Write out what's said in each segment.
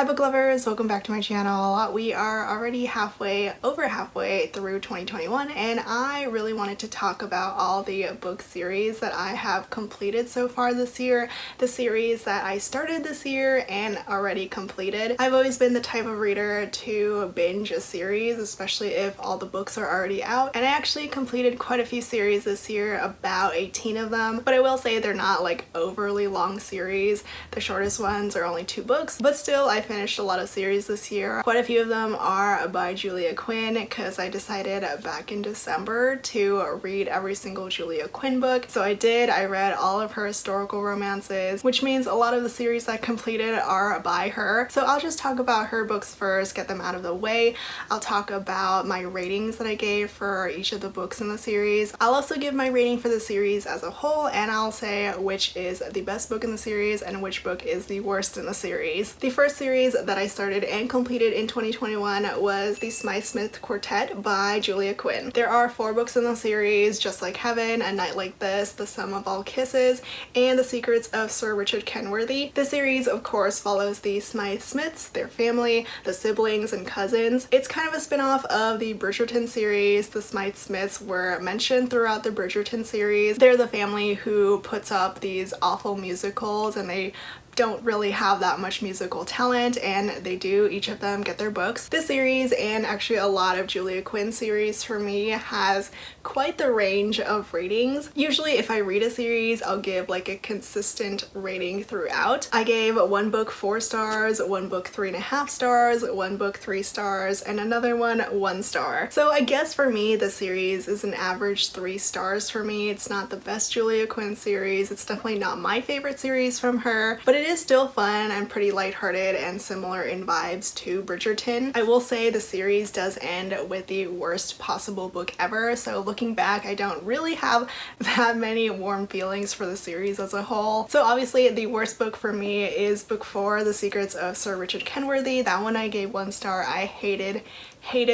Hi book lovers, welcome back to my channel. We are already over halfway through 2021 and I really wanted to talk about all the book series that I have completed so far this year, the series that I started this year and already completed. I've always been the type of reader to binge a series, especially if all the books are already out, and I actually completed quite a few series this year, about 18 of them, but I will say they're not like overly long series. The shortest ones are only 2 books, but still I finished a lot of series this year. Quite a few of them are by Julia Quinn because I decided back in December to read every single Julia Quinn book. So I did. I read all of her historical romances, which means a lot of the series I completed are by her. So I'll just talk about her books first, get them out of the way. I'll talk about my ratings that I gave for each of the books in the series. I'll also give my rating for the series as a whole, and I'll say which is the best book in the series and which book is the worst in the series. The first series that I started and completed in 2021 was the Smythe-Smith Quartet by Julia Quinn. There are 4 books in the series: Just Like Heaven, A Night Like This, The Sum of All Kisses, and The Secrets of Sir Richard Kenworthy. The series, of course, follows the Smythe-Smiths, their family, the siblings and cousins. It's kind of a spin-off of the Bridgerton series. The Smythe-Smiths were mentioned throughout the Bridgerton series. They're the family who puts up these awful musicals, and they don't really have that much musical talent, and they do each of them get their books. This series, and actually a lot of Julia Quinn series for me, has quite the range of ratings. Usually if I read a series, I'll give like a consistent rating throughout. I gave one book 4 stars, one book 3.5 stars, one book 3 stars, and another one 1 star. So I guess for me the series is an average 3 stars for me. It's not the best Julia Quinn series. It's definitely not my favorite series from her, but it is still fun and pretty lighthearted and similar in vibes to Bridgerton. I will say the series does end with the worst possible book ever, so looking back I don't really have that many warm feelings for the series as a whole. So obviously the worst book for me is book 4, The Secrets of Sir Richard Kenworthy. That one I gave 1 star. I hated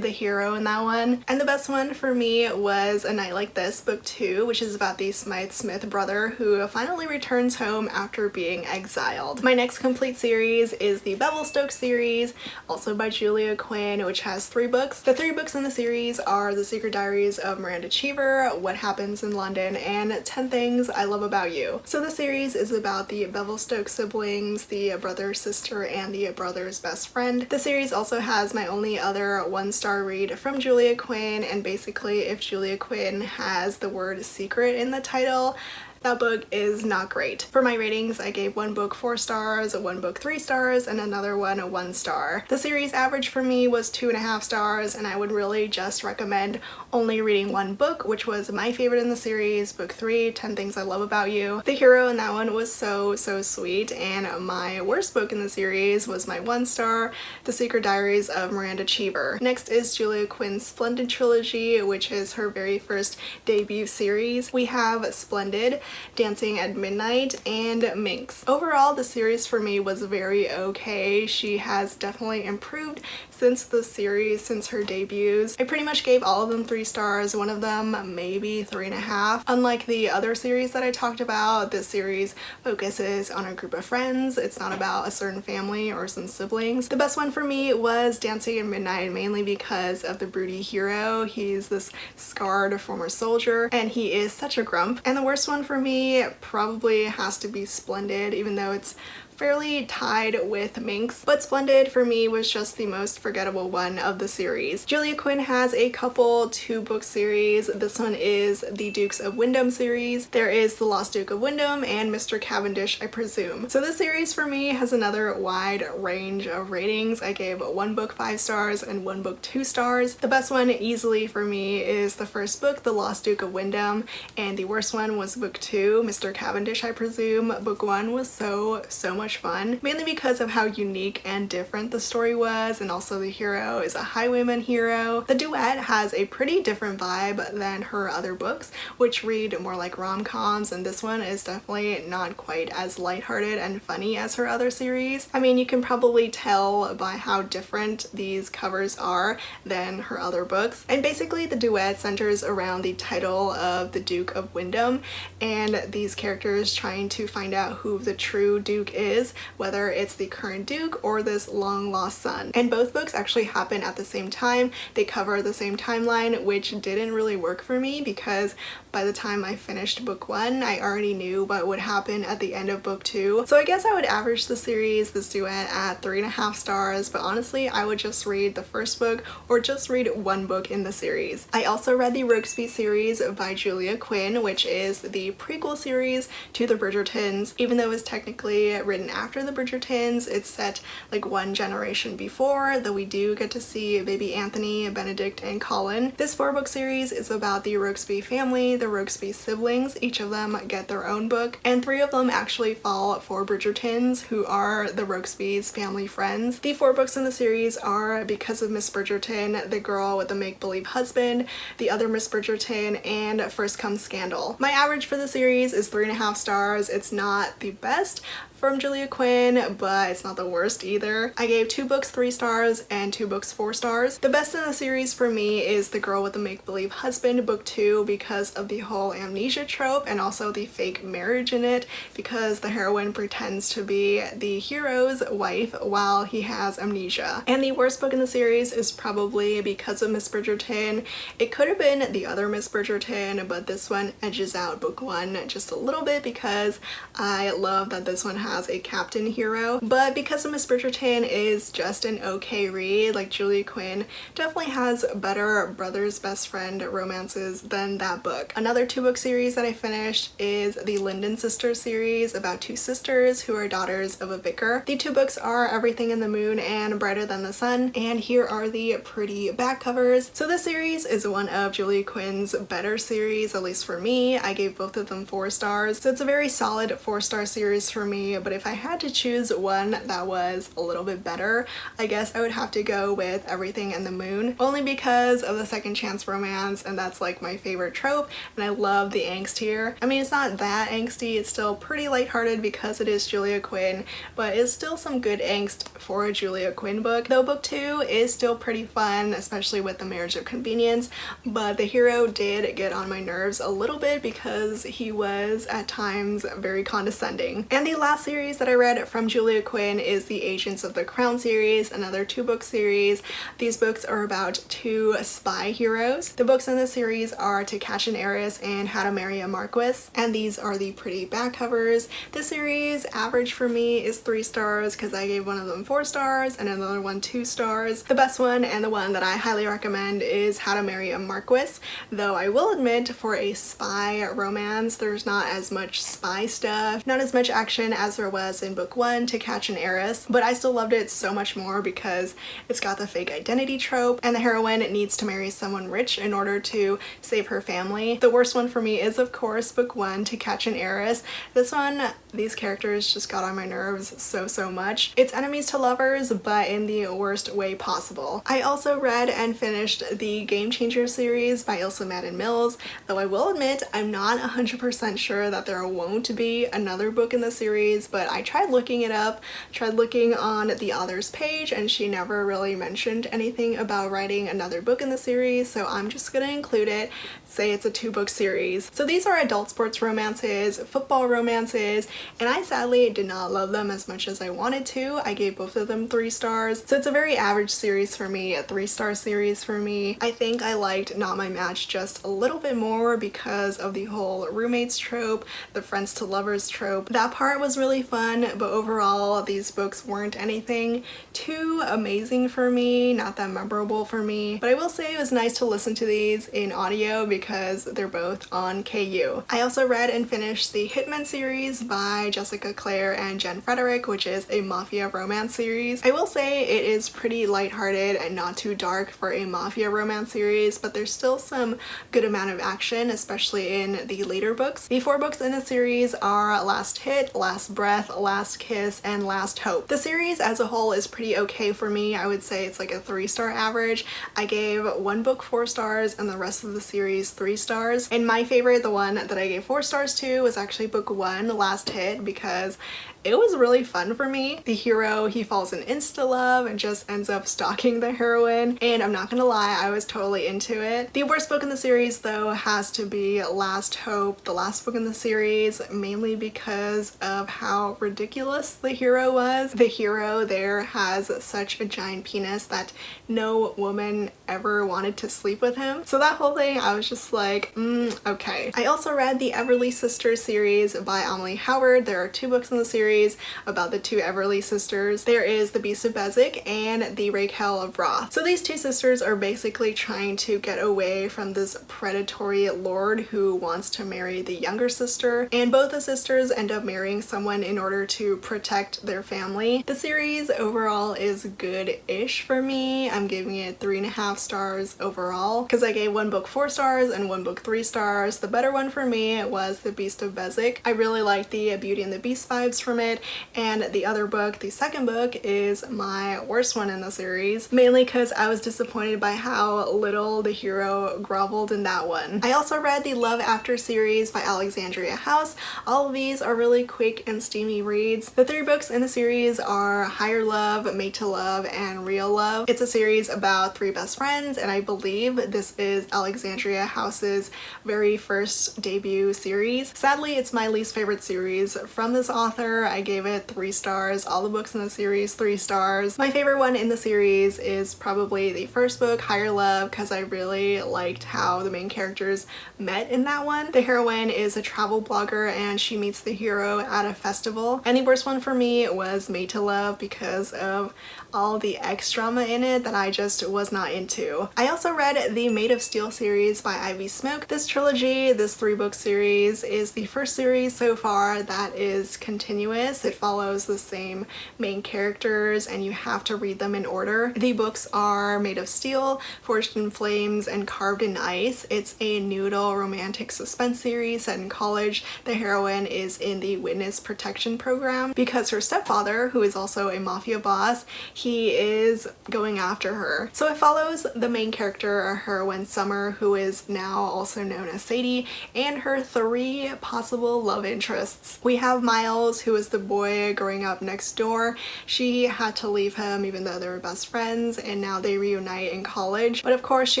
the hero in that one. And the best one for me was A Night Like This, book 2, which is about the Smythe-Smith brother who finally returns home after being exiled. My next complete series is the Bevelstoke series, also by Julia Quinn, which has 3 books. The 3 books in the series are The Secret Diaries of Miranda Cheever, What Happens in London, and 10 Things I Love About You. So the series is about the Bevelstoke siblings, the brother, sister, and the brother's best friend. The series also has my only other 1-star read from Julia Quinn, and basically if Julia Quinn has the word secret in the title, that book is not great. For my ratings, I gave one book 4 stars, one book 3 stars, and another one 1 star. The series average for me was 2.5 stars, and I would really just recommend only reading one book, which was my favorite in the series, book 3, 10 Things I Love About You. The hero in that one was so sweet, and my worst book in the series was my 1 star, The Secret Diaries of Miranda Cheever. Next is Julia Quinn's Splendid trilogy, which is her very first debut series. We have Splendid, Dancing at Midnight, and Minx. Overall, the series for me was very okay. She has definitely improved since the series, since her debuts. I pretty much gave all of them 3 stars, one of them maybe 3.5. Unlike the other series that I talked about, this series focuses on a group of friends. It's not about a certain family or some siblings. The best one for me was Dancing at Midnight, mainly because of the broody hero. He's this scarred former soldier, and he is such a grump. And the worst one for me probably has to be Splendid, even though it's fairly tied with Minx, but Splendid for me was just the most forgettable one of the series. Julia Quinn has a couple 2-book series. This one is the Dukes of Wyndham series. There is The Lost Duke of Wyndham and Mr. Cavendish, I presume. So this series for me has another wide range of ratings. I gave one book 5 stars and one book 2 stars. The best one easily for me is the first book, The Lost Duke of Wyndham, and the worst one was book 2, Mr. Cavendish, I presume. Book 1 was so much fun, mainly because of how unique and different the story was, and also the hero is a highwayman hero. The duet has a pretty different vibe than her other books, which read more like rom-coms, and this one is definitely not quite as lighthearted and funny as her other series. I mean, you can probably tell by how different these covers are than her other books, and basically the duet centers around the title of the Duke of Wyndham and these characters trying to find out who the true Duke is, is, whether it's the current Duke or this long lost son. And both books actually happen at the same time. They cover the same timeline, which didn't really work for me because by the time I finished book 1, I already knew what would happen at the end of book 2. So I guess I would average the series, this duet, at 3.5 stars, but honestly, I would just read the first book or just read one book in the series. I also read the Rokesby series by Julia Quinn, which is the prequel series to the Bridgertons. Even though it was technically written after the Bridgertons, it's set like one generation before, though we do get to see baby Anthony, Benedict, and Colin. This 4-book series is about the Rokesby family, the Rokesby siblings. Each of them get their own book, and 3 of them actually fall for Bridgertons, who are the Rokesby's family friends. The 4 books in the series are Because of Miss Bridgerton, The Girl with the Make-Believe Husband, The Other Miss Bridgerton, and First Comes Scandal. My average for the series is 3.5 stars. It's not the best from Julia Quinn, but it's not the worst either. I gave 2 books 3 stars and 2 books 4 stars. The best in the series for me is The Girl with the Make-Believe Husband, book 2, because of the whole amnesia trope and also the fake marriage in it, because the heroine pretends to be the hero's wife while he has amnesia. And the worst book in the series is probably Because of Miss Bridgerton. It could have been The Other Miss Bridgerton, but this one edges out book 1 just a little bit because I love that this one has a captain hero. But Because of Miss Bridgerton is just an okay read. Like, Julia Quinn definitely has better brother's best friend romances than that book. Another 2-book series that I finished is the Linden Sisters series, about 2 sisters who are daughters of a vicar. The 2 books are Everything in the Moon and Brighter Than the Sun, and here are the pretty back covers. So this series is one of Julia Quinn's better series, at least for me. I gave both of them 4 stars, so it's a very solid 4-star series for me. But if I had to choose one that was a little bit better, I guess I would have to go with Everything in the Moon, only because of the second chance romance, and that's like my favorite trope, and I love the angst here. I mean, it's not that angsty, it's still pretty lighthearted because it is Julia Quinn, but it's still some good angst for a Julia Quinn book. Though book 2 is still pretty fun, especially with the marriage of convenience, but the hero did get on my nerves a little bit because he was at times very condescending. And the last series that I read from Julia Quinn is the Agents of the Crown series, another 2-book series. These books are about 2 spy heroes. The books in this series are To Catch an Heiress and How to Marry a Marquis, and these are the pretty back covers. This series average for me is 3 stars because I gave one of them 4 stars and another one 2 stars. The best one and the one that I highly recommend is How to Marry a Marquis, though I will admit for a spy romance there's not as much spy stuff, not as much action as there was in book 1, To Catch an Heiress, but I still loved it so much more because it's got the fake identity trope and the heroine needs to marry someone rich in order to save her family. The worst one for me is of course book 1, To Catch an Heiress. This one, these characters just got on my nerves so much. It's enemies to lovers, but in the worst way possible. I also read and finished the Game Changer series by Ilsa Madden Mills, though I will admit I'm not 100% sure that there won't be another book in the series, but I tried looking it up, tried looking on the author's page, and she never really mentioned anything about writing another book in the series, so I'm just gonna include it, say it's a 2-book series. So these are adult sports romances, football romances, and I sadly did not love them as much as I wanted to. I gave both of them 3 stars, so it's a very average series for me, a 3-star series for me. I think I liked Not My Match just a little bit more because of the whole roommates trope, the friends to lovers trope. That part was really fun, but overall these books weren't anything too amazing for me, not that memorable for me. But I will say it was nice to listen to these in audio because they're both on KU. I also read and finished the Hitman series by Jessica Clare and Jen Frederick, which is a mafia romance series. I will say it is pretty lighthearted and not too dark for a mafia romance series, but there's still some good amount of action, especially in the later books. The 4 books in the series are Last Hit, Last Breath, Last Kiss, and Last Hope. The series as a whole is pretty okay for me. I would say it's like a 3-star average. I gave one book 4 stars and the rest of the series 3 stars. And my favorite, the one that I gave 4 stars to, was actually book 1, Last Hit, because it was really fun for me. The hero, he falls in insta love and just ends up stalking the heroine, and I'm not gonna lie, I was totally into it. The worst book in the series though has to be Last Hope, the last book in the series, mainly because of how ridiculous the hero was. The hero there has such a giant penis that no woman ever wanted to sleep with him. So that whole thing, I was just like, okay. I also read the Everly Sisters series by Amelie Howard. There are 2 books in the series about the 2 Everly sisters. There is The Beast of Bezek and The Raquel of Roth. So these 2 sisters are basically trying to get away from this predatory lord who wants to marry the younger sister, and both the sisters end up marrying someone in order to protect their family. The series overall is good-ish for me. I'm giving it 3.5 stars overall because I gave one book 4 stars and one book 3 stars. The better one for me was The Beast of Bezek. I really like the Beauty and the Beast vibes from it, and the other book, the second book, is my worst one in the series, mainly because I was disappointed by how little the hero groveled in that one. I also read the Love After series by Alexandria House. All of these are really quick and steamy reads. The 3 books in the series are Higher Love, Made to Love, and Real Love. It's a series about 3 best friends, and I believe this is Alexandria House's very first debut series. Sadly, it's my least favorite series from this author. I gave it 3 stars. All the books in the series, 3 stars. My favorite one in the series is probably the first book, Higher Love, because I really liked how the main characters met in that one. The heroine is a travel blogger and she meets the hero at a festival. And the worst one for me was Made to Love because of all the X drama in it that I just was not into. I also read the Made of Steel series by Ivy Smoke. This trilogy, this 3-book series, is the first series so far that is continuous. It follows the same main characters and you have to read them in order. The books are Made of Steel, Forged in Flames, and Carved in Ice. It's a noodle romantic suspense series set in college. The heroine is in the witness protection program because her stepfather, who is also a mafia boss, he is going after her. So it follows the main character, our heroine Summer, who is now also known as Sadie, and her 3 possible love interests. We have Miles, who is the boy growing up next door. She had to leave him even though they were best friends, and now they reunite in college. But of course she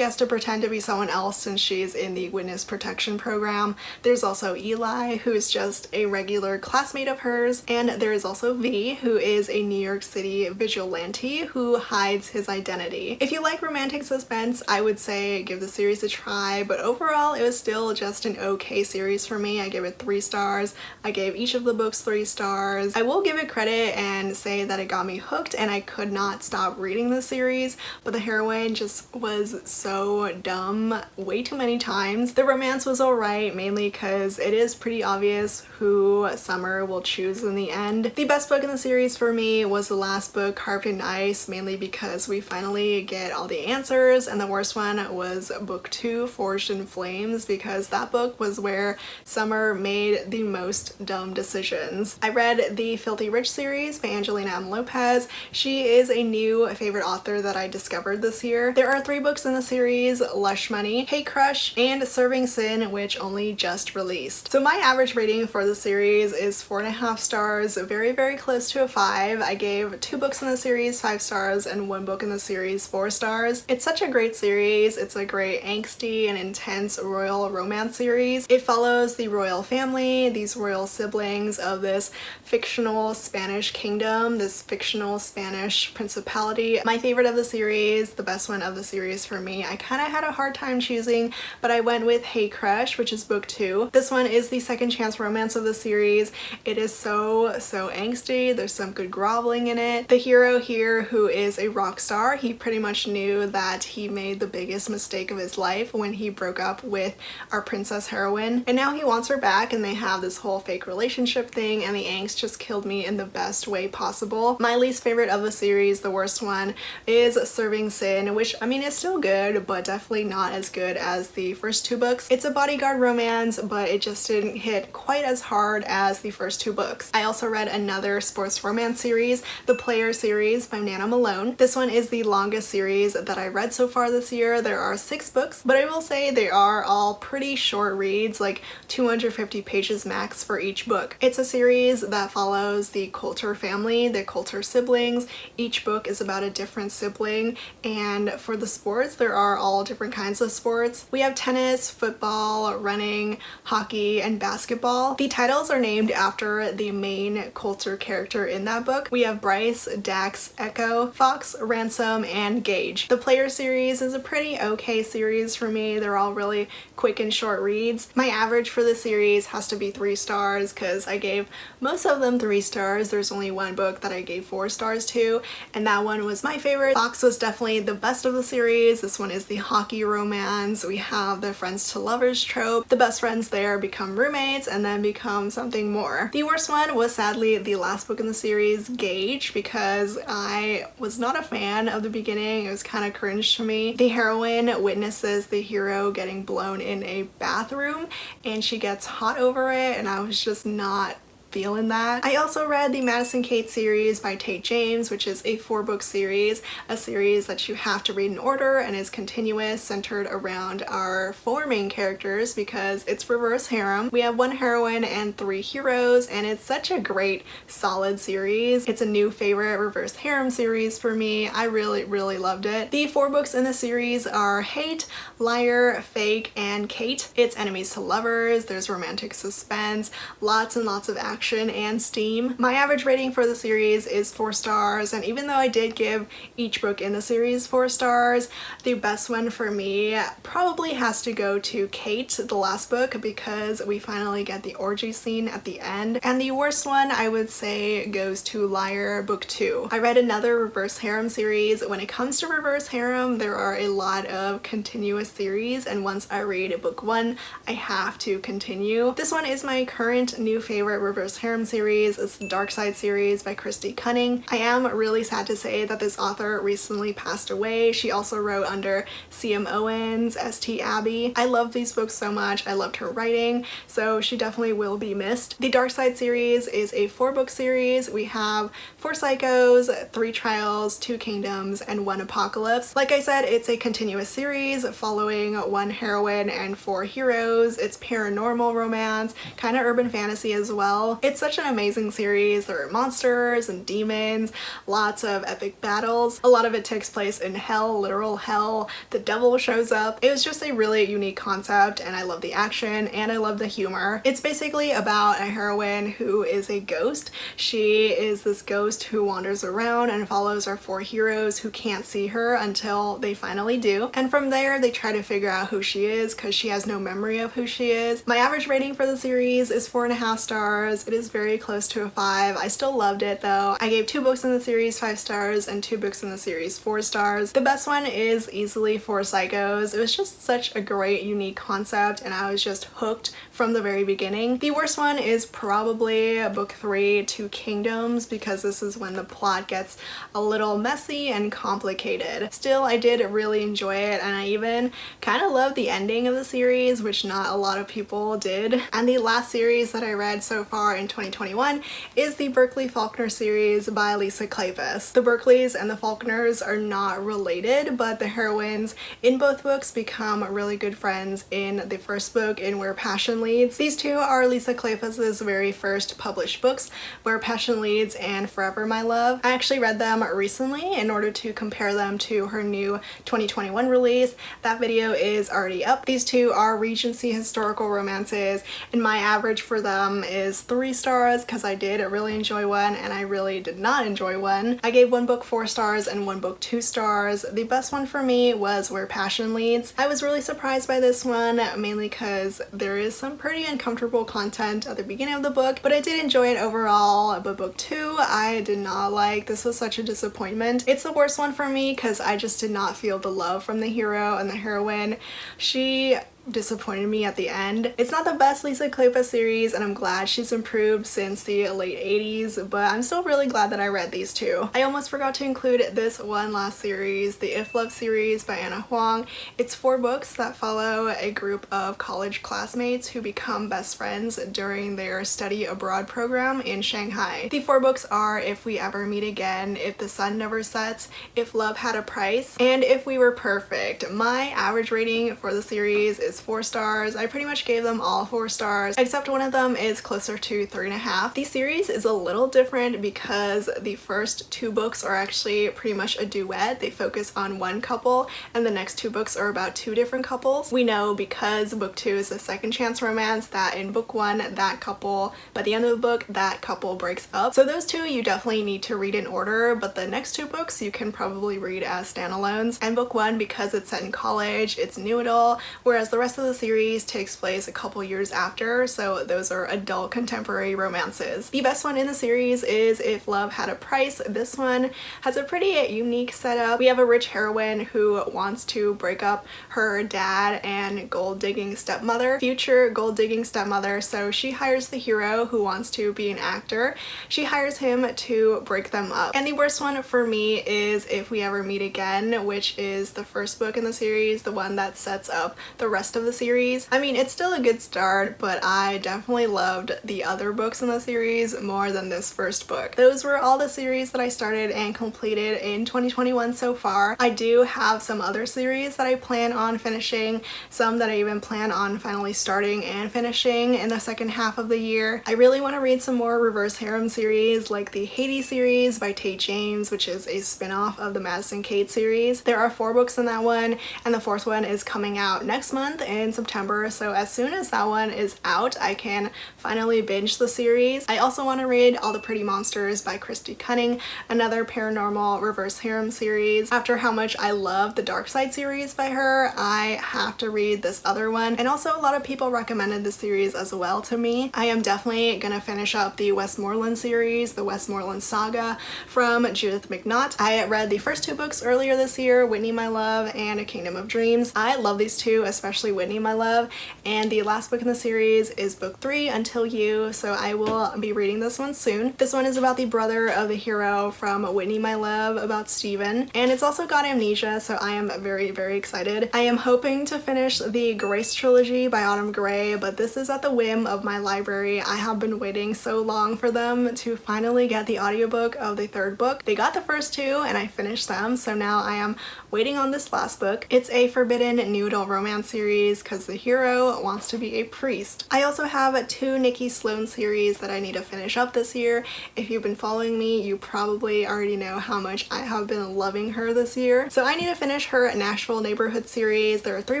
has to pretend to be someone else since she's in the witness protection program. There's also Eli, who is just a regular classmate of hers, and there is also V, who is a New York City vigilante who hides his identity. If you like romantic suspense, I would say give the series a try, but overall it was still just an okay series for me. I gave it 3 stars. I gave each of the books 3 stars. I will give it credit and say that it got me hooked and I could not stop reading the series, but the heroine just was so dumb way too many times. The romance was alright, mainly because it is pretty obvious who Summer will choose in the end. The best book in the series for me was the last book, Carved in Ice, mainly because we finally get all the answers, and the worst one was book 2, Forged in Flames, because that book was where Summer made the most dumb decisions. I read the Filthy Rich series by Angelina M. Lopez. She is a new favorite author that I discovered this year. There are 3 books in the series, Lush Money, Hate Crush, and Serving Sin, which only just released. So my average rating for the series is 4.5 stars, very, very close to a 5. I gave 2 books in the series 5 stars and 1 book in the series 4 stars. It's such a great series. It's a great angsty and intense royal romance series. It follows the royal family, these royal siblings of this fictional Spanish kingdom, this fictional Spanish principality. My favorite of the series, the best one of the series for me, I kind of had a hard time choosing, but I went with Hate Crush, which is book 2. This one is the second chance romance of the series. It is so angsty. There's some good groveling in it. The hero here, who is a rock star, he pretty much knew that he made the biggest mistake of his life when he broke up with our princess heroine, and now he wants her back and they have this whole fake relationship thing, and the angst just killed me in the best way possible. My least favorite of the series, the worst one, is Serving Sin, which I mean is still good, but definitely not as good as the first 2 books. It's a bodyguard romance, but it just didn't hit quite as hard as the first 2 books. I also read another sports romance series, the Player series by Nana Malone. This one is the longest series that I read so far this year. There are 6 books, but I will say they are all pretty short reads, like 250 pages max for each book. It's a series that follows the Coulter family, the Coulter siblings. Each book is about a different sibling, and for the sports, there are all different kinds of sports. We have tennis, football, running, hockey, and basketball. The titles are named after the main Coulter character in that book. We have Bryce, Dax, Echo, Fox, Ransom, and Gage. The Player series is a pretty okay series for me. They're all really quick and short reads. My average for the series has to be 3 stars because I gave most of them 3 stars. There's only one book that I gave 4 stars to, and that one was my favorite. Fox was definitely the best of the series. This one is the hockey romance. We have the friends to lovers trope. The best friends there become roommates and then become something more. The worst one was sadly the last book in the series, Gage, because I was not a fan of the beginning. It was kind of cringe to me. The heroine witnesses the hero getting blown in a bathroom and she gets hot over it, and I was just not feeling that. I also read the Madison Kate series by Tate James, which is a 4-book series, a series that you have to read in order and is continuous, centered around our 4 main characters because it's reverse harem. We have 1 heroine and 3 heroes, and it's such a great, solid series. It's a new favorite reverse harem series for me. I really loved it. The 4 books in the series are Hate, Liar, Fake, and Kate. It's enemies to lovers, there's romantic suspense, lots and lots of action and steam. My average rating for the series is 4 stars, and even though I did give each book in the series 4 stars, the best one for me probably has to go to Kate, the last book, because we finally get the orgy scene at the end. And the worst one I would say goes to Liar, book 2. I read another reverse harem series. When it comes to reverse harem, there are a lot of continuous series, and once I read book 1, I have to continue. This one is my current new favorite reverse harem series. It's the Dark Side series by Christy Cunning. I am really sad to say that this author recently passed away. She also wrote under C.M. Owens, S.T. Abbey. I love these books so much. I loved her writing, so she definitely will be missed. The Dark Side series is a 4-book series. We have 4 Psychos, 3 Trials, 2 Kingdoms, and 1 Apocalypse. Like I said, it's a continuous series following 1 heroine and 4 heroes. It's paranormal romance, kind of urban fantasy as well. It's such an amazing series. There are monsters and demons, lots of epic battles. A lot of it takes place in hell, literal hell. The devil shows up. It was just a really unique concept, and I love the action and I love the humor. It's basically about a heroine who is a ghost. She is this ghost who wanders around and follows our 4 heroes who can't see her until they finally do. And from there, they try to figure out who she is because she has no memory of who she is. My average rating for the series is 4.5 stars. It is very close to a 5. I still loved it though. I gave 2 books in the series 5 stars and 2 books in the series 4 stars. The best one is easily 4 Psychos. It was just such a great, unique concept, and I was just hooked from the very beginning. The worst one is probably book 3, 2 Kingdoms, because this is when the plot gets a little messy and complicated. Still, I did really enjoy it, and I even kind of loved the ending of the series, which not a lot of people did. And the last series that I read so far in 2021 is the Berkeley Faulkner series by Lisa Kleypas. The Berkeleys and the Faulkners are not related, but the heroines in both books become really good friends in the first book, in Where Passion Leads. These 2 are Lisa Kleypas's very first published books, Where Passion Leads and Forever My Love. I actually read them recently in order to compare them to her new 2021 release. That video is already up. These 2 are Regency historical romances, and my average for them is 3 stars because I did really enjoy one and I really did not enjoy one. I gave 1 book 4 stars and 1 book 2 stars. The best one for me was Where Passion Leads. I was really surprised by this one, mainly because there is some pretty uncomfortable content at the beginning of the book, but I did enjoy it overall. But book 2 I did not like. This was such a disappointment. It's the worst one for me because I just did not feel the love from the hero and the heroine. She disappointed me at the end. It's not the best Lisa Kleypas series, and I'm glad she's improved since the late 80s, but I'm still really glad that I read these 2. I almost forgot to include this one last series, the If Love series by Anna Huang. It's 4 books that follow a group of college classmates who become best friends during their study abroad program in Shanghai. The 4 books are If We Ever Meet Again, If the Sun Never Sets, If Love Had a Price, and If We Were Perfect. My average rating for the series is is 4 stars. I pretty much gave them all 4 stars, except one of them is closer to 3.5. The series is a little different because the first 2 books are actually pretty much a duet. They focus on one couple, and the next 2 books are about 2 different couples. We know because book 2 is a second chance romance that in book 1, that couple, by the end of the book, that couple breaks up. So those 2 you definitely need to read in order, but the next 2 books you can probably read as standalones. And book 1, because it's set in college, it's new adult, whereas the rest of the series takes place a couple years after, so those are adult contemporary romances. The best one in the series is If Love Had a Price. This one has a pretty unique setup. We have a rich heroine who wants to break up her dad and gold-digging stepmother, future gold-digging stepmother, so she hires the hero who wants to be an actor. She hires him to break them up. And the worst one for me is If We Ever Meet Again, which is the first book in the series, the one that sets up the rest of the series. I mean, it's still a good start, but I definitely loved the other books in the series more than this first book. Those were all the series that I started and completed in 2021 so far. I do have some other series that I plan on finishing, some that I even plan on finally starting and finishing in the second half of the year. I really want to read some more reverse harem series like the Hades series by Tate James, which is a spin-off of the Madison Kate series. There are 4 books in that one, and the 4th one is coming out next month in September, so as soon as that one is out, I can finally binge the series. I also want to read All the Pretty Monsters by Christy Cunning, another paranormal reverse harem series. After how much I love the Dark Side series by her, I have to read this other one, and also a lot of people recommended this series as well to me. I am definitely gonna finish up the Westmoreland series, the Westmoreland Saga from Judith McNaught. I read the first 2 books earlier this year, Whitney My Love and A Kingdom of Dreams. I love these 2, especially Whitney My Love, and the last book in the series is book 3, Until You, so I will be reading this one soon. This one is about the brother of the hero from Whitney My Love, about Stephen, and it's also got amnesia, so I am very, very excited. I am hoping to finish the Grace trilogy by Autumn Gray, but this is at the whim of my library. I have been waiting so long for them to finally get the audiobook of the 3rd book. They got the first 2 and I finished them, so now I am waiting on this last book. It's a forbidden new adult romance series because the hero wants to be a priest. I also have 2 Nikki Sloan series that I need to finish up this year. If you've been following me, you probably already know how much I have been loving her this year. So I need to finish her Nashville Neighborhood series. There are 3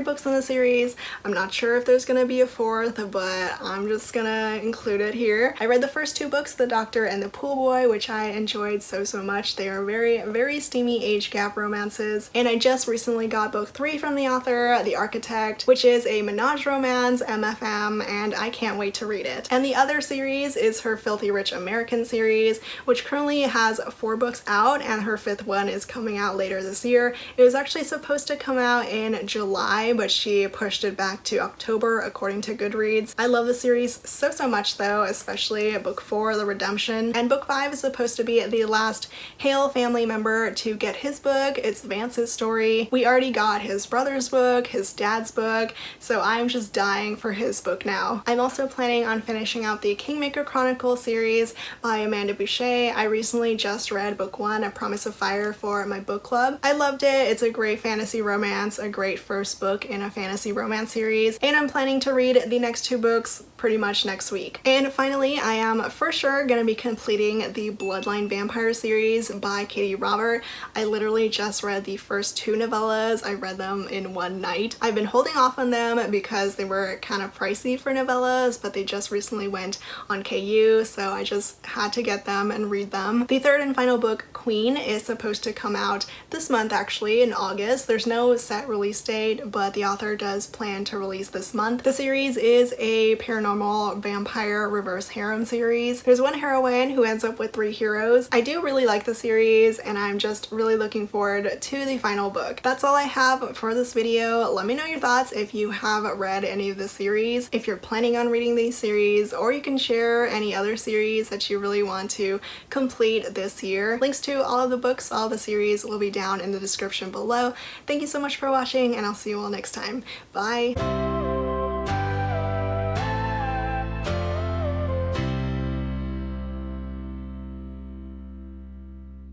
books in the series. I'm not sure if there's gonna be a 4th, but I'm just gonna include it here. I read the first 2 books, The Doctor and the Pool Boy, which I enjoyed so much. They are very, very steamy age gap romances. And I just recently got book 3 from the author, The Architect, which is a menage romance, MFM, and I can't wait to read it. And the other series is her Filthy Rich American series, which currently has 4 books out, and her 5th one is coming out later this year. It was actually supposed to come out in July, but she pushed it back to October according to Goodreads. I love the series so much though, especially book 4, The Redemption, and book 5 is supposed to be the last Hale family member to get his book. It's Vance's story. We already got his brother's book, his dad's book, so I'm just dying for his book now. I'm also planning on finishing out the Kingmaker Chronicle series by Amanda Boucher. I recently just read book 1, A Promise of Fire, for my book club. I loved it. It's a great fantasy romance, a great first book in a fantasy romance series, and I'm planning to read the next 2 books pretty much next week. And finally, I am for sure gonna be completing the Bloodline Vampire series by Katie Robert. I literally just read the first 2 novellas. I read them in one night. I've been holding off on them because they were kind of pricey for novellas, but they just recently went on KU, so I just had to get them and read them. The 3rd and final book, Queen, is supposed to come out this month, actually in August. There's no set release date, but the author does plan to release this month. The series is a paranormal vampire reverse harem series. There's one heroine who ends up with 3 heroes. I do really like the series, and I'm just really looking forward to the final book. That's all I have for this video. Let me know your thoughts if you have read any of the series, if you're planning on reading these series, or you can share any other series that you really want to complete this year. Links to all of the books, all of the series will be down in the description below. Thank you so much for watching, and I'll see you all next time. Bye!